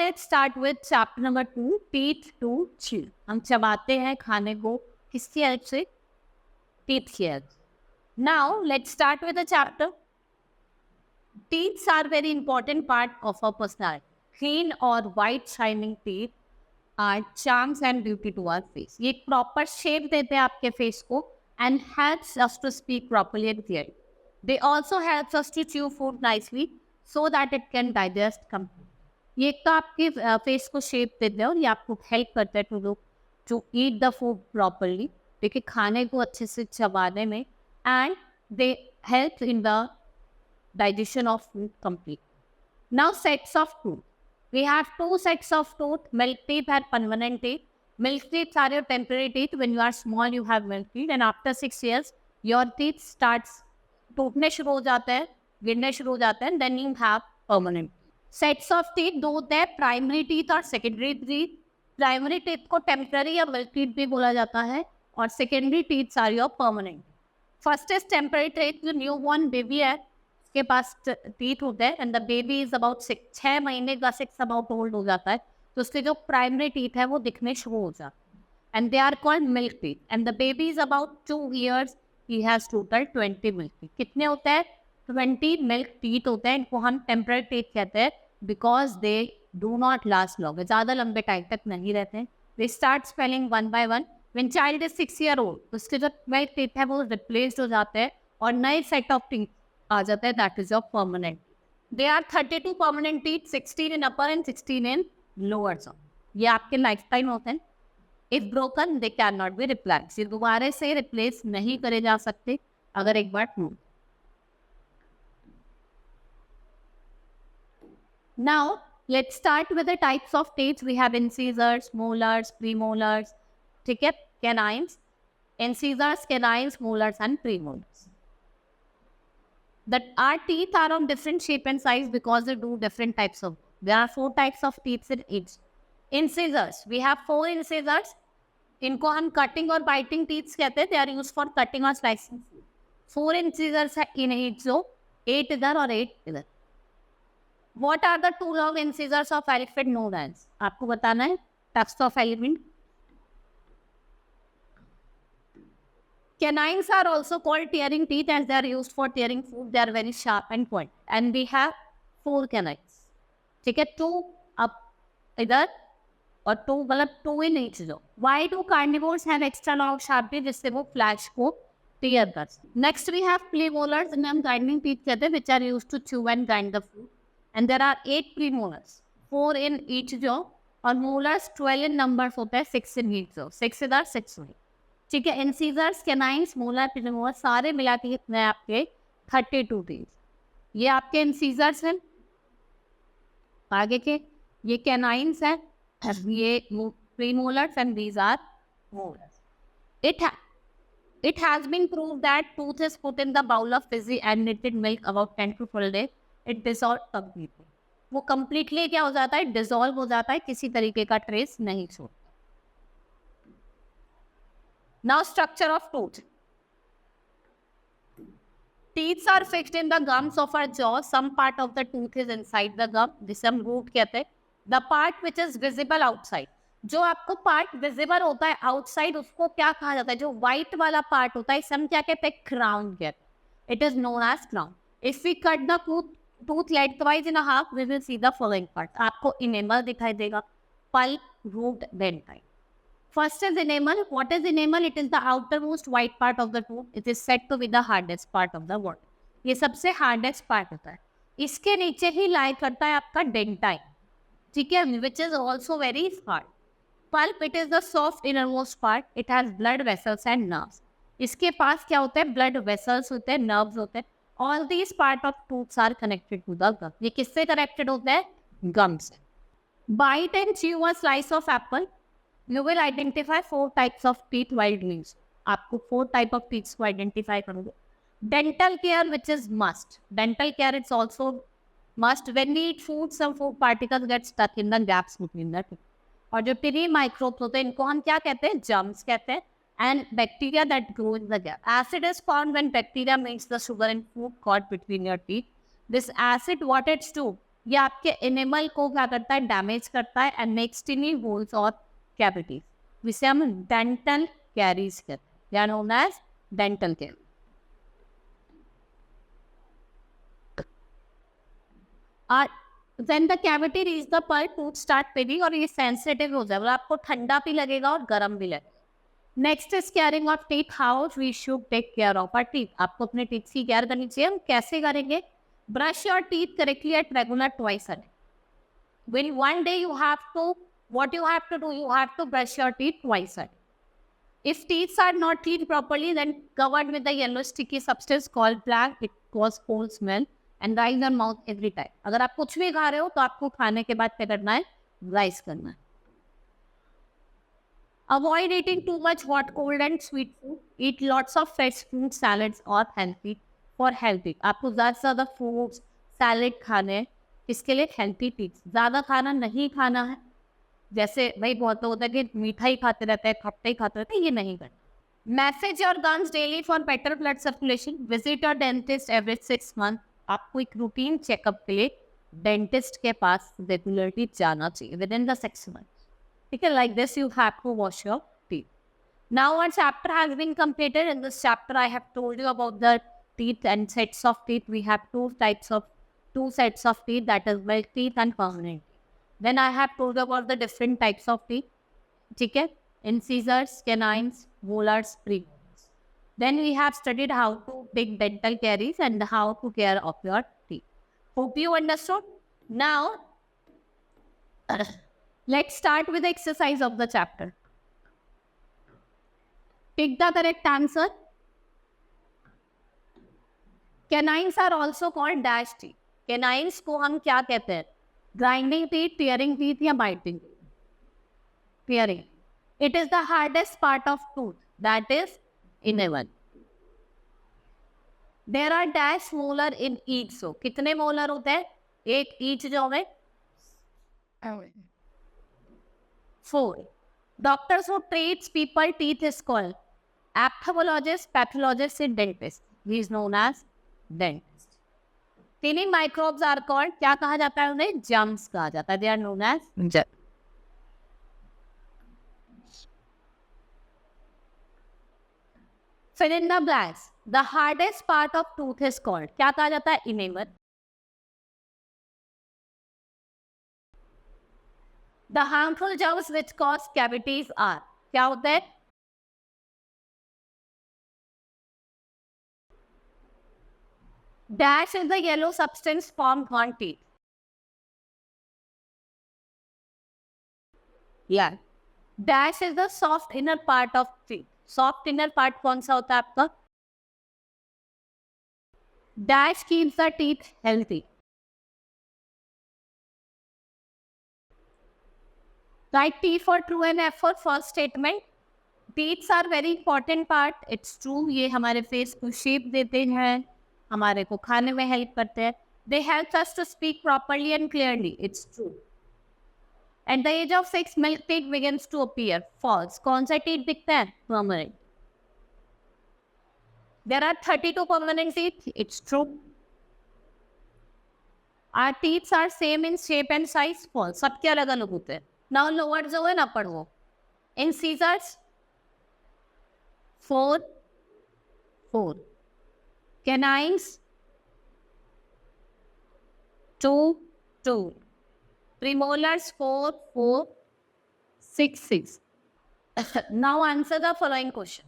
let's start with chapter number 2, teeth to chew. हम चबाते हैं खाने को किसकी हेल्प से? Teeth की help. Now let's start with the chapter. Teeth are very important part of our personality. Clean or white shining teeth are charms and beauty to our face. ये proper shape देते हैं आपके face को and helps us to speak properly and clearly. They also helps us to chew food nicely so that it can digest completely. ये तो आपके face को shape देते हैं और ये आपको हेल्प करता है to eat the food properly, देखिए खाने को अच्छे से चबाने में, and they help in the digestion of food complete. Now sets of tooth. We have two sets of tooth, milk teeth and permanent teeth. Milk teeth are your temporary teeth. When you are small, you have milk teeth, and after 6 years, your teeth starts टूटने शुरू हो जाते हैं, गिरने शुरू हो जाते हैं, then you have permanent. Sets of teeth दो होते हैं, प्राइमरी टीथ और सेकेंडरी टीथ. प्राइमरी टीथ को टेम्पररी या मिल्क टीथ भी बोला जाता है, और secondary teeth are your permanent. First is temporary teeth. जो न्यू बॉर्न बेबी है उसके पास टीथ होते हैं, and the baby is about 6 महीने का 6 अबाउट ओल्ड हो जाता है, तो उसके जो प्राइमरी टीथ है वो दिखने शुरू हो जाते हैं, and they are called milk teeth. And the baby is about 2 years, he has total 20 milk teeth. कितने होते हैं? 20 मिल्क टीथ होते हैं. इनको हम टेम्पररी टीथ कहते हैं because they do not last long, ज़्यादा लंबे टाइम तक नहीं रहते हैं. They start spelling 1 by 1 when child is 6 year old. उसके जो मिल्क टीथ है वो रिप्लेस्ड हो जाते हैं और नए सेट ऑफ टीथ आ जाता है, that is your permanent. They are 32 permanent teeth, 16 in upper and 16 in lower jaw. ये आपके लाइफ टाइम होते हैं. If broken they can not be replace. ये दोबारा से रिप्लेस नहीं करे जा सकते अगर एक बार टूट. Now let's start with the types of teeth. We have incisors, molars, premolars, ठीक है, canines, incisors, canines, molars and premolars. That our teeth are of different shape and size because they do different types of. There are 4 types of teeth in each. Incisors, we have 4 incisors. इनको हम cutting और biting teeth कहते हैं. They are used for cutting or slicing. 4 incisors है in each jaw, 8 इधर और 8 इधर. What are the 2 long incisors of elephant known as? आपको बताना है. Tusks of elephant. Canines are also called tearing teeth as they are used for tearing food. They are very sharp and pointed. And we have 4 canines. ठीक है, 2 up इधर और 2 मतलब 2 in each jaw. Why do carnivores have extra long sharp teeth? जिससे वो flesh को tear कर सकते. Next we have premolars, जिन्हें हम grinding teeth कहते हैं, which are used to chew and grind the food. And there are 8 premolars, 4 in each jaw, और molars 12 in numbers होते हैं, 6 in each jaw. 6 इधर 6 में. ठीक है, incisors, canines, molar, premolar सारे मिला के कितने आपके 32 teeth. ये आपके incisors हैं. आगे के ये canines हैं, ये premolars, and these are molars. It has been proved that tooth is put in the bowl of fizzy and knitted milk about 10 to 12 days. It dissolve completely. वो completely क्या हो जाता है? Dissolve हो जाता है, किसी तरीके का ट्रेस नहीं छोड़ता. Now structure of tooth. Teeth are fixed in the gums of our jaw. Some part of the tooth is inside the gum. जिसे हम root कहते हैं. The part which is visible outside. जो आपको पार्ट विजिबल होता है outside, उसको क्या कहा जाता है? जो व्हाइट वाला पार्ट होता है, इसे हम क्या कहते हैं? क्राउन कहते हैं. It is known as crown. If we cut the tooth lengthwise in a half, we will see the following parts. आपको enamel दिखाई देगा, pulp, root, dentine. First is enamel. What is enamel? It is the outermost white part of the tooth. It is said to be the hardest part of the body. ये सबसे hardest part होता है. इसके नीचे ही lie करता है आपका dentine, ठीक है, which is also very hard. Pulp, it is the soft innermost part. It has blood vessels and nerves. इसके पास क्या होता है? Blood vessels होते हैं, nerves होते हैं. All these part of tooths are connected to the gum. ये किससे connected होते हैं? Gums. Bite and chew a slice of apple. You will identify 4 types of teeth while doing so. आपको 4 type of teeth को identify करोगे. Dental care, which is must. Dental care, it's also must. When we eat food, some food particles get stuck in the gaps between the teeth. और जो tiny microbes होते हैं, इनको हम क्या कहते हैं? Germs कहते हैं. And bacteria that grow in the gap. Acid is formed when bacteria makes the sugar in food caught between your teeth. This acid, what it's do? ये आपके एनिमल को क्या करता है, डैमेज करता है एंड मेक्स टिनी होल्स और cavities, जिसे हम डेंटल कैरीज कहते हैं, या known as dental caries. Then the cavity reach the pulp, tooth start paining और ये सेंसिटिव हो जाए, मतलब आपको ठंडा भी लगेगा और गर्म भी लगेगा. Next is caring of teeth. How we should take care of our teeth. आपको अपने टीथ की केयर करनी चाहिए. हम कैसे करेंगे? Brush your teeth correctly at regular twice a day. When one day you have to, what you have to do, you have to brush your teeth twice a day. If teeth are not cleaned properly, then covered with the yellow sticky substance called plaque, it causes foul smell and rise your mouth every time. अगर आप कुछ भी खा रहे हो तो आपको खाने के बाद क्या करना है? राइस करना है. Avoid eating too much hot, cold and sweet food. Eat lots of fresh fruit, salads or healthy for healthy. आपको ज़्यादा से ज़्यादा फ्रूट्स, सैलेड खाने हैं. इसके लिए हेल्थी टिप्स. ज़्यादा खाना नहीं खाना है. जैसे भाई बहुत होता है कि मीठा ही खाते रहते हैं, खट्टा ही खाते रहते हैं, ये नहीं करना. Message your gums daily for better blood circulation. Visit your dentist every 6 month. आपको एक रूटीन चेकअप के लिए डेंटिस्ट के पास रेगुलरली जाना चाहिए विद इन द 6 मंथ. ठीक है, like this you have to wash your teeth. Now our chapter has been completed. In this chapter I have told you about the teeth and sets of teeth. We have two sets of teeth, that is milk teeth and permanent teeth. Then I have told you about the different types of teeth. ठीक है, incisors, canines, molars, premolars. Then we have studied how to take dental caries and how to care of your teeth. Hope you understood. Now let's start with the exercise of the chapter. Pick the correct answer. Canines are also called dash teeth. Canines को हम क्या कहते हैं? Grinding teeth, tearing teeth या biting teeth? Tearing. It is the hardest part of tooth. That is enamel. There are dash molar in each. So कितने molar होते हैं? एक each जो है 4. Doctors who treats people teeth is called ophthalmologist, pathologist and dentist. He is known as dentist. Tiny microbes are called, क्या कहा जाता है उन्हें? Germs कहा जाता है. They are known as germs. Fill in the blanks. The hardest part of tooth is called, क्या कहा जाता है? Enamel. The harmful germs which cause cavities are, क्या होता है? Dash is the yellow substance formed on teeth. Yeah. Dash is the soft inner part of teeth. Soft inner part कौन सा होता है आपका? Dash keeps the teeth healthy. Write T for true and F for false statement. Teeth are very important part. It's true. ये हमारे face को shape देते हैं, हमारे को खाने में help करते हैं. They help us to speak properly and clearly. It's true. At the age of 6, milk teeth begins to appear. False. कौन सा teeth दिखता है? Permanent. There are 32 permanent teeth. It's true. Our teeth are same in shape and size. False. सबके अलग अलग होते हैं. Now lower जो है ना पढ़ो. Incisors 4. Canines 2. Premolars 4. 6. Now answer the following question.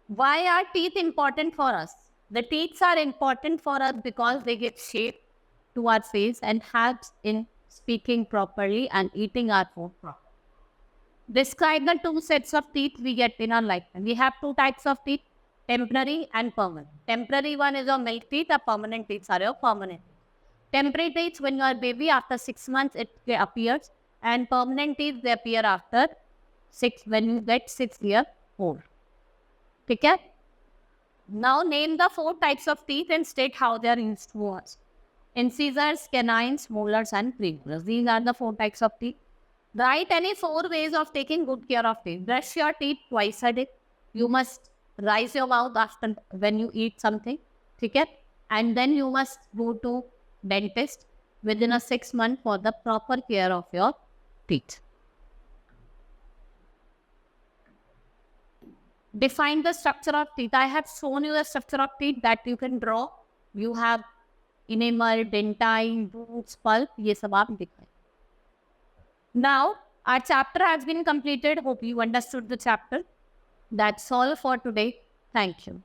Why are teeth important for us? The teeth are important for us because they give shape to our face and helps in speaking properly and eating our food properly. Describe the 2 sets of teeth we get in our lifetime. We have 2 types of teeth, temporary and permanent. Temporary one is your milk teeth, the permanent teeth are your permanent. Temporary teeth, when you are a baby, after 6 months it appears, and permanent teeth, they appear after when you get 6 years old. Okay? Now name the 4 types of teeth and state how they are used to us. Incisors, canines, molars and premolars. These are the 4 types of teeth. Write any 4 ways of taking good care of teeth. Brush your teeth twice a day. You must rise your mouth after when you eat something. Okay? And then you must go to dentist. within a 6 month for the proper care of your teeth. Define the structure of teeth. I have shown you the structure of teeth that you can draw. You have enamel, dentine, roots, pulp. ये सब आप दिखाएं. Now, our chapter has been completed. Hope you understood the chapter. That's all for today. Thank you.